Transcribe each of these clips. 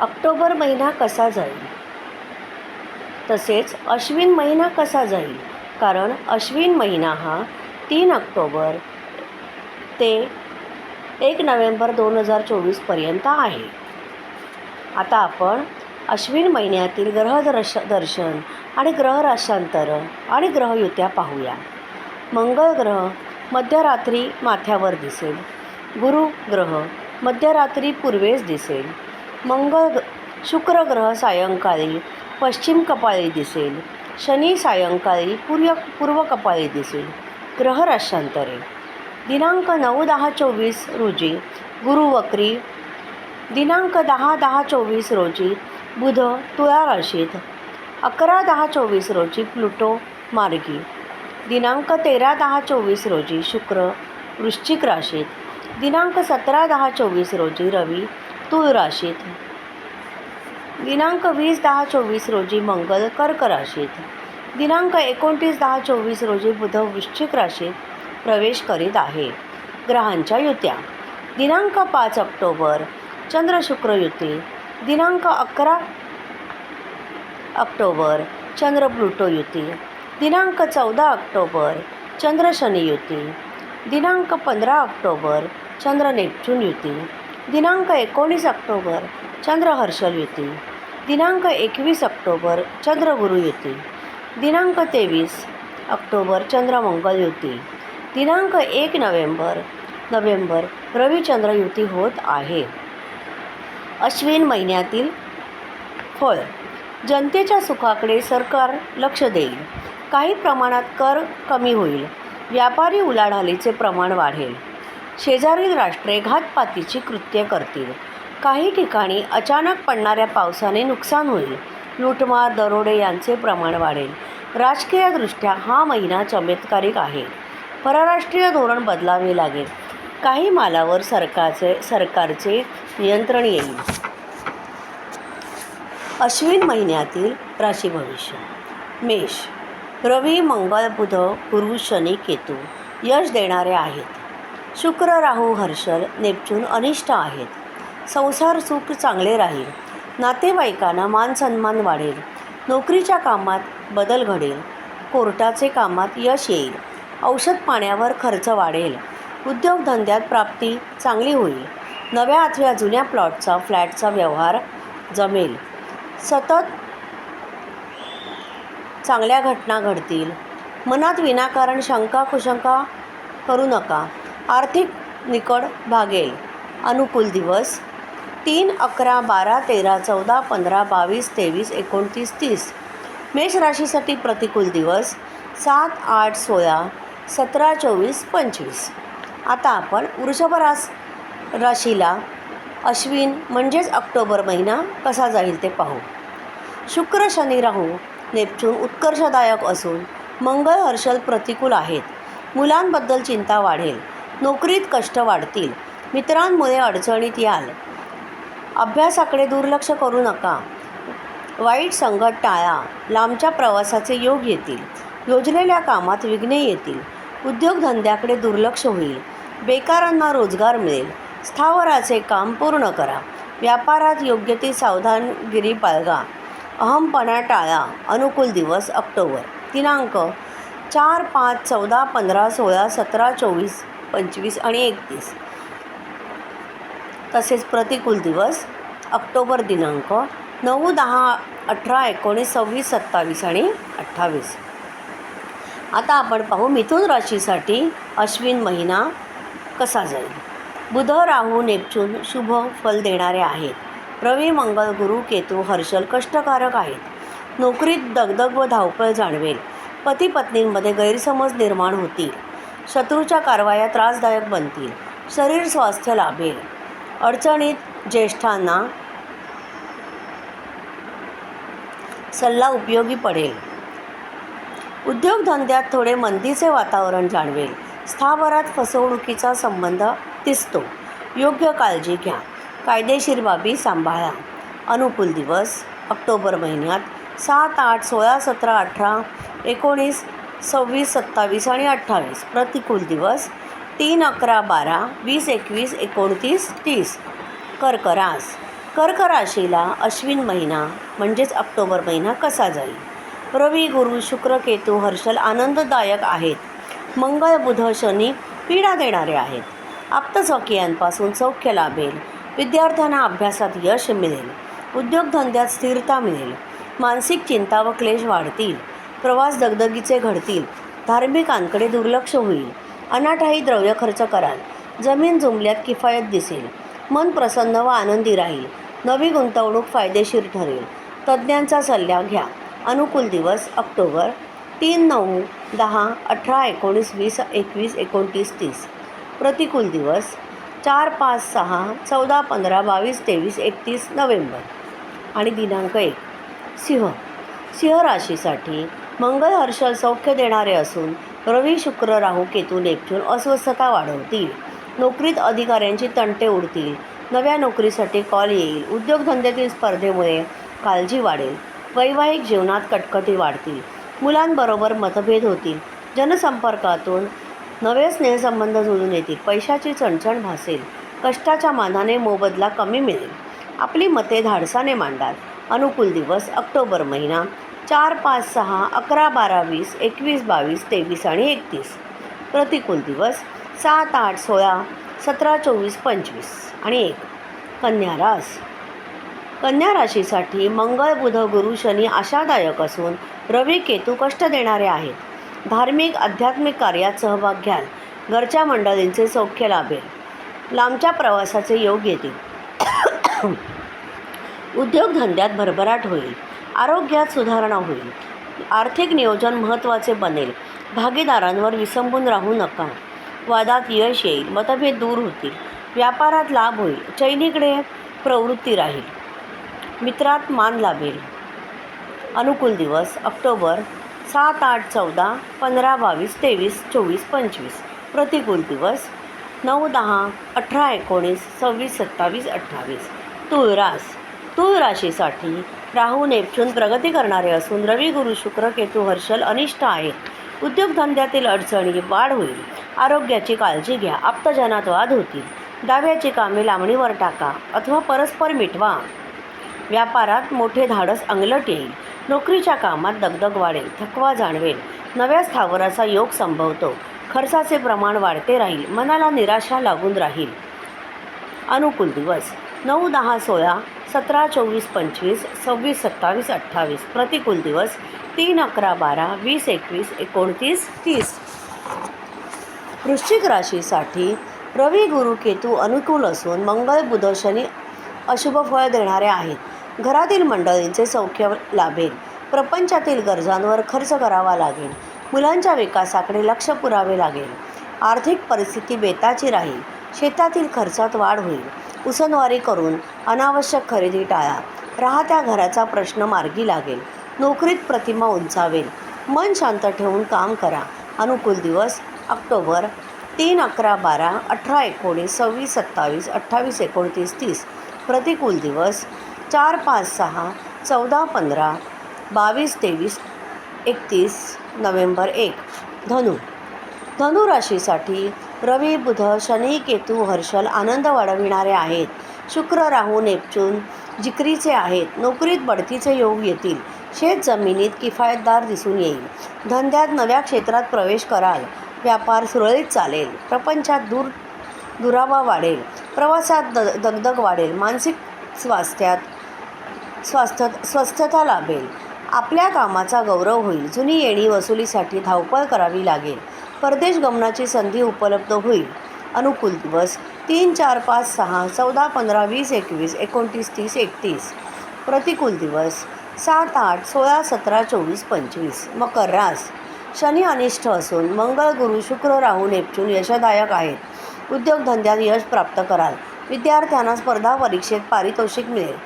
October महिना कसा जाईल, तसेच अश्विन महिना कसा जाईल, कारण अश्विन महिना हा 3 ऑक्टोबर ते 1 नोव्हेंबर 2024पर्यंत आहे. आता आपण अश्विन महिन्यातील दर्शन आणि ग्रह राशांतर आणि ग्रहयुत्या पाहूया. मंगळ ग्रह मध्यरात्री माथ्यावर दिसेल. गुरु ग्रह मध्यरात्री पूर्वेस दिसेल. शुक्र ग्रह सायंकाळी पश्चिम कपाळी दिसेल. शनी सायंकाळी पूर्व कपाळी दिसेल. ग्रह राशांतरे: दिनांक 9-10-24 रोजी गुरु वक्री. दिनांक 10-10-24 रोजी बुध तुळा राशीत. 11-10-24 रोजी प्लुटो मार्गी. दिनांक 13-10-24 रोजी शुक्र वृश्चिक राशीत. दिनांक 17-10-24 रोजी रवी तुळ राशीत. दिनांक 20-10-24 रोजी मंगळ कर्क राशीत. दिनांक 29-10-24 रोजी बुध वृश्चिक राशीत प्रवेश करीत आहे. ग्रहांच्या युत्या: दिनांक 5 ऑक्टोबर चंद्र शुक्र युती. दिनांक 11 ऑक्टोबर चंद्र प्लुटो युती. दिनांक 14 ऑक्टोबर चंद्र शनी युती. दिनांक 15 ऑक्टोबर चंद्र नेपच्यून युती. दिनांक 19 ऑक्टोबर चंद्र हर्षल युती. दिनांक 21 ऑक्टोबर चंद्र गुरु युती. दिनांक 23 ऑक्टोबर चंद्र मंगळ युती. दिनांक 1 नोव्हेंबर रविचंद्र युती होत आहे. अश्विन महिन्यातील फळ: जनतेच्या सुखाकडे सरकार लक्ष देईल. काही प्रमाणात कर कमी होईल. व्यापारी उलाढालीचे प्रमाण वाढेल. शेजारील राष्ट्रे घातपातीची कृत्ये करतील. काही ठिकाणी अचानक पडणाऱ्या पावसाने नुकसान होईल. लूटमार दरोडे यांचे प्रमाण वाढेल. राजकीयदृष्ट्या हा महिना चमत्कारिक आहे. परराष्ट्रीय धोरण बदलावे लागेल. काही मालावर सरकारचे नियंत्रण येईल. अश्विन महिन्यातील राशी भविष्य: मेष. रवी मंगळ बुध गुरु शनी केतू यश देणारे आहेत. शुक्र राहू हर्षल नेपच्यून अनिष्ट आहेत. संसार सुख चांगले राहील. नातेवाईकांना मान सन्मान वाढेल. नोकरीच्या कामात बदल घडेल. कोर्टाचे कामात यश येईल. औषध पाण्यावर खर्च वाढेल. उद्योगधंद्यात प्राप्ती चांगली होईल. नव्या अथवा जुन्या फ्लॅटचा व्यवहार जमेल. सतत चांगल्या घटना घडतील. मनात विनाकारण शंका कुशंका करू नका. आर्थिक निकड भागेल. अनुकूल दिवस: 3, 11, 12, 13, 14, 15, 22, 23, 29, 30. मेष राशीसाठी प्रतिकूल दिवस: 7, 8, 16, 17, 24, 25. आता आपण वृषभ राशीला अश्विन म्हणजेच ऑक्टोबर महिना कसा जाईल ते पाहू. शुक्र शनी राहू नेपच्यून उत्कर्षदायक असून मंगळ हर्षल प्रतिकूल आहेत. मुलांबद्दल चिंता वाढेल. नोकरीत कष्ट वाढतील. मित्रांमुळे अडचणीत याल. अभ्यासाकडे दुर्लक्ष करू नका. वाईट संगत टाळा. लांबच्या प्रवासाचे योग येतील. योजलेल्या कामात विघ्ने येतील. उद्योगधंद्याकडे दुर्लक्ष होईल. बेकारांना रोजगार मिळेल. स्थावराचे काम पूर्ण करा. व्यापारात योग्य ती सावधानगिरी बाळगा. अहमपणा टाळा. अनुकूल दिवस ऑक्टोबर: दिनांक 4, 5, 14, 15, 16, 17, 24, 25 आणि 31. तसेच प्रतिकूल दिवस ऑक्टोबर दिनांक 9, 10, 18, 19, 26, 27 आणि 28. आता आपण पाहू मिथुन राशीसाठी अश्विन महिना कसा जाईल. बुध राहू नेपच्यून शुभ फल देणारे आहेत. रवी मंगळ गुरु केतू हर्षल कष्टकारक आहेत. नोकरीत दगदग व धावपळ जाणवेल. पती पत्नींमध्ये गैरसमज निर्माण होतील. शत्रूच्या कारवाया त्रासदायक बनतील. शरीर स्वास्थ्य लाभेल. अडचणीत ज्येष्ठांना सल्ला उपयोगी पडेल. उद्योगधंद्यात थोडे मंदीचे वातावरण जाणवेल. स्थावरात फसवणुकीचा संबंध दिसतो. योग्य काळजी घ्या. कायदेशीर बाबी सांभाळा. अनुकूल दिवस ऑक्टोबर महिन्यात 7, 8, 16, 17, 18, 19, 26, 27 आणि 28. प्रतिकूल दिवस 3, 11, 12, 20, 21, 29, 30. कर्क रास: कर्क राशीला अश्विन महिना म्हणजेच ऑक्टोबर महिना कसा जाईल? रवी, गुरु, शुक्र, केतू, हर्षल आनंददायक आहेत. मंगळ, बुध, शनी पीडा देणारे आहेत. आप्तस्वकीयांपासून सौख्य लाभेल. विद्यार्थ्यांना अभ्यासात यश मिळेल. उद्योगधंद्यात स्थिरता मिळेल. मानसिक चिंता व क्लेश वाढतील. प्रवास दगदगीचे घडतील. धार्मिकांकडे दुर्लक्ष होईल. अनाठायी द्रव्य खर्च कराल. जमीन जुमल्यात किफायत दिसेल. मन प्रसन्न व आनंदी राहील. नवी गुंतवणूक फायदेशीर ठरेल. तज्ज्ञांचा सल्ला घ्या. अनुकूल दिवस ऑक्टोबर 3, 9, 10, 18, 19, 20, 21, 29, 30. प्रतिकूल दिवस 4, 5, 6, 14, 15, 22, 23, 31 नोव्हेंबर. आणि दिनांक 1. सिंह राशीसाठी मंगळ, हर्षल सौख्य देणारे असून रवी, शुक्र, राहू, केतू, नेपच्यून अस्वस्थता वाढवतील. नोकरीत अधिकाऱ्यांची तंटे उडतील. नव्या नोकरीसाठी कॉल येईल. उद्योगधंद्यातील स्पर्धेमुळे काळजी वाढेल. वैवाहिक जीवनात कटकटी वाढतील. मुलांबरोबर मतभेद होतील. जनसंपर्कातून नवे स्नेहसंबंध जुळून येतील. पैशाची चणचण भासेल. कष्टाच्या मानाने मोबदला कमी मिळेल. आपली मते धाडसाने मांडाल. अनुकूल दिवस ऑक्टोबर महिना 4, 5, 6, 11, 12, 20, 21, 22, 23 आणि 31. प्रतिकूल दिवस 7, 8, 16, 17, 24, 25 आणि 1. कन्या राशीसाठी मंगळ, बुध, गुरु, शनी आशादायक असून रवी, केतू कष्ट देणारे आहेत. धार्मिक आध्यात्मिक कार्यात सहभाग घ्याल. घरच्या मंडळींचे सौख्य लाभेल. लांबच्या प्रवासाचे योग येतील. उद्योगधंद्यात भरभराट होईल. आरोग्यात सुधारणा होईल. आर्थिक नियोजन महत्त्वाचे बनेल. भागीदारांवर विसंबून राहू नका. वादात यश येईल. मतभेद दूर होतील. व्यापारात लाभ होईल. चैनीकडे प्रवृत्ती राहील. मित्रात मान लाभेल. अनुकूल दिवस ऑक्टोबर 7, 8, 14, 15, 22, 23, 24, 25. प्रतिकूल दिवस 9, 10, 18, 19, 26, 27, 28. तूळ राशीसाठी राहू, नेपच्यून प्रगती करणारे असून रवी, गुरु, शुक्र, केतू, हर्षल अनिष्ट आहेत. उद्योगधंद्यातील अडचणी वाढ होईल. आरोग्याची काळजी घ्या. आप्तजनात वाद होतील. दाव्याची कामे लांबणीवर टाका अथवा परस्पर मिटवा. व्यापारात मोठे धाडस अंगलट येईल. नोकरीच्या कामात दगदग वाढेल. थकवा जाणवेल. नव्या स्थावराचा योग संभवतो. खर्चाचे प्रमाण वाढते राहील. मनाला निराशा लागून राहील. अनुकूल दिवस 9, 10, 16, 17, 24, 25, 26, 27, 28. प्रतिकूल दिवस 3, 11, 12, 20, 21, 29, 30. वृश्चिक राशीसाठी रवी, गुरु, केतू अनुकूल असून मंगळ, बुध, शनी अशुभ फळ देणारे आहेत. घरातील मंडळींचे सौख्य लाभेल. प्रपंचातील गरजांवर खर्च करावा लागेल. मुलांच्या विकासाकडे लक्ष पुरावे लागेल. आर्थिक परिस्थिती बेताची राहील. शेतातील खर्चात वाढ होईल. उसनवारी करून अनावश्यक खरेदी टाळा. राहत्या घराचा प्रश्न मार्गी लागेल. नोकरीत प्रतिमा उंचावेल. मन शांत ठेवून काम करा. अनुकूल दिवस ऑक्टोबर 3, 11, 12, 18, 19, 26, 27, 28, 29, 30. प्रतिकूल दिवस 4, 5, 6, 14, 15, 22, 23, 31 नोव्हेंबर. 1. धनु राशीसाठी रवी, बुध, शनी, केतू, हर्षल आनंद वाढविणारे आहेत. शुक्र, राहू, नेपच्यून जिकरीचे आहेत. नोकरीत बढतीचे योग येतील. शेत जमिनीत किफायतदार दिसून येईल. धंद्यात नव्या क्षेत्रात प्रवेश कराल. व्यापार सुरळीत चालेल. प्रपंचात दुरावा वाढेल. प्रवासात दगदग वाढेल. मानसिक स्वस्थता लाभेल. आपल्या कामाचा गौरव होईल. जुनी येणी वसुलीसाठी धावपळ करावी लागेल. परदेश गमनाची संधी उपलब्ध होईल. अनुकूल दिवस 3, 4, 5, 6, 14, 15, 20, 21, 29, 30, 31. प्रतिकूल दिवस 7, 8, 16, 17, 24, 25. मकर रास. शनी अनिष्ठ असून मंगळ, गुरु, शुक्र, राहू, नेपच्यून यशदायक आहेत. उद्योगधंद्यात यश प्राप्त कराल. विद्यार्थ्यांना स्पर्धा परीक्षेत पारितोषिक मिळेल.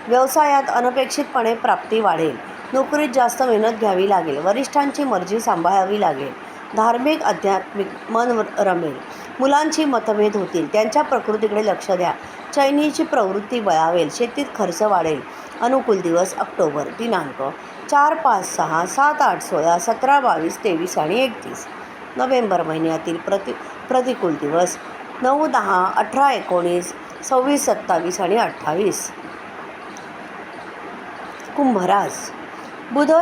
व्यवसायात अनपेक्षितपणे प्राप्ती वाढेल. नोकरीत जास्त मेहनत घ्यावी लागेल. वरिष्ठांची मर्जी सांभाळावी लागेल. धार्मिक आध्यात्मिक मन रमेल. मुलांची मतभेद होतील. त्यांच्या प्रकृतीकडे लक्ष द्या. चैनीची प्रवृत्ती बळावेल. शेतीत खर्च वाढेल. अनुकूल दिवस ऑक्टोबर दिनांक 4, 5, 6, 7, 8, 16, 17, 22, 23 आणि 31. नोव्हेंबर महिन्यातील प्रतिकूल दिवस 9, 10, 18, 19, 26, 27 आणि 28. कुंभरास बुध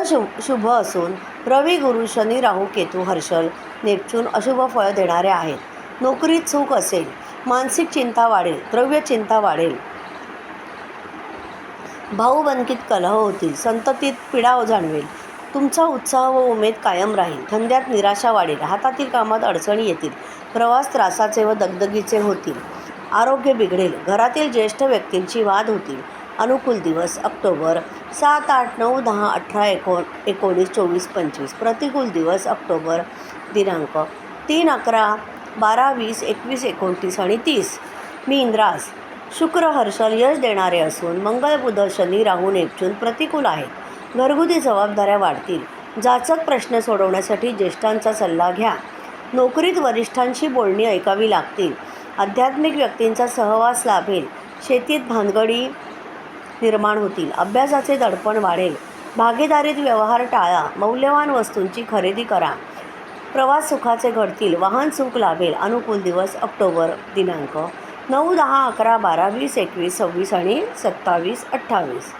शुभ असून रवी गुरु शनी राहू केतू हर्षल नेपच्यून अशुभ फळ देणारे आहेत. नोकरीत सुख असेल. मानसिक चिंता वाढेल. द्रव्य चिंता वाढेल. भाऊबंदकीत कलह होतील. संततीत पीडा जाणवेल. तुमचा उत्साह व उमेद कायम राहील. धंद्यात निराशा वाढेल. हातातील कामात अडचणी येतील. प्रवास त्रासाचे व दगदगीचे होतील. आरोग्य बिघडेल. घरातील ज्येष्ठ व्यक्तींची वाद होतील. अनुकूल दिवस ऑक्टोबर 7, 8, 9, 10, 18, 19, 24, 25. प्रतिकूल दिवस ऑक्टोबर दिनांक 3, 11, 12, 20, 21, 29 आणि 30. मीन रास शुक्र हर्षल यश देणारे असून मंगळ बुध शनी राहू नेपच्यून प्रतिकूल आहेत. घरगुती जबाबदाऱ्या वाढतील. जाचक प्रश्न सोडवण्यासाठी ज्येष्ठांचा सल्ला घ्या. नोकरीत वरिष्ठांशी बोलणी ऐकावी लागतील. आध्यात्मिक व्यक्तींचा सहवास लाभेल. शेतीत भानगडी निर्माण होतील. अभ्यासाचे दडपण वाढेल. भागीदारीत व्यवहार टाळा. मौल्यवान वस्तूंची खरेदी करा. प्रवास सुखाचे घडतील. वाहन सुख लाभेल. अनुकूल दिवस ऑक्टोबर दिनांक 9, 10, 11, 12, 20, 21, 26 आणि 27, 28.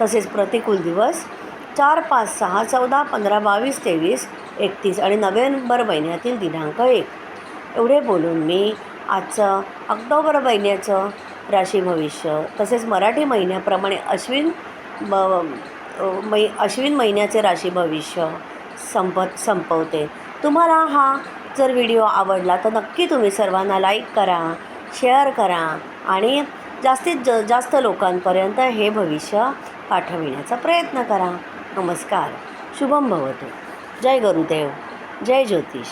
तसेच प्रतिकूल दिवस 4, 5, 6, 14, 15, 22, 23, 31 आणि नोव्हेंबर महिन्यातील दिनांक 1. एवढे बोलून मी आजचं ऑक्टोबर महिन्याचं राशी भविष्य तसेच मराठी महिन्याप्रमाणे अश्विन महिन्याचे राशी भविष्य संपवते. तुम्हाला हा जर व्हिडिओ आवडला तर नक्की तुम्ही सर्वांना लाईक करा, शेअर करा आणि जास्तीत जास्त लोकांपर्यंत हे भविष्य पाठविण्याचा प्रयत्न करा. नमस्कार. शुभम भवतु. जय गुरुदेव. जय ज्योतिष.